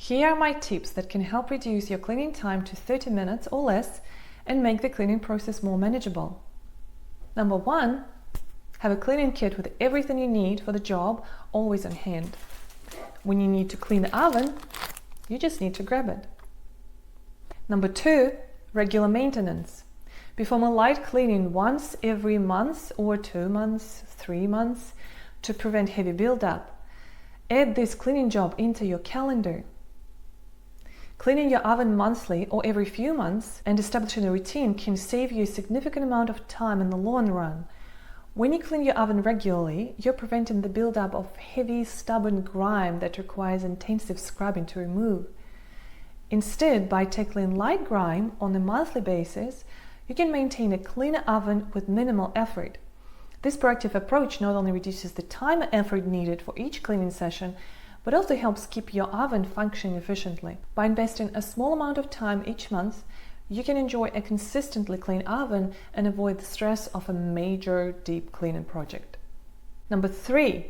Here are my tips that can help reduce your cleaning time to 30 minutes or less and make the cleaning process more manageable. Number 1, have a cleaning kit with everything you need for the job always on hand. When you need to clean the oven, you just need to grab it. Number 2, regular maintenance. Perform a light cleaning once every month or 2 months, 3 months to prevent heavy buildup. Add this cleaning job into your calendar. Cleaning your oven monthly or every few months and establishing a routine can save you a significant amount of time in the long run. When you clean your oven regularly, you're preventing the buildup of heavy, stubborn grime that requires intensive scrubbing to remove. Instead, by tackling light grime on a monthly basis, you can maintain a cleaner oven with minimal effort. This proactive approach not only reduces the time and effort needed for each cleaning session, but also helps keep your oven functioning efficiently. By investing a small amount of time each month, you can enjoy a consistently clean oven and avoid the stress of a major deep cleaning project. Number 3,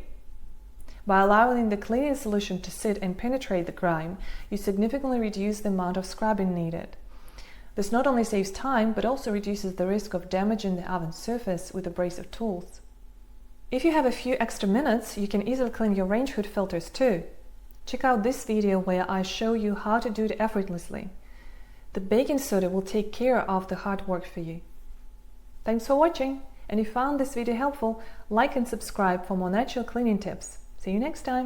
by allowing the cleaning solution to sit and penetrate the grime, you significantly reduce the amount of scrubbing needed. This not only saves time, but also reduces the risk of damaging the oven surface with abrasive tools. If you have a few extra minutes, you can easily clean your range hood filters too. Check out this video where I show you how to do it effortlessly. The baking soda will take care of the hard work for you. Thanks for watching, and if you found this video helpful, like and subscribe for more natural cleaning tips. See you next time!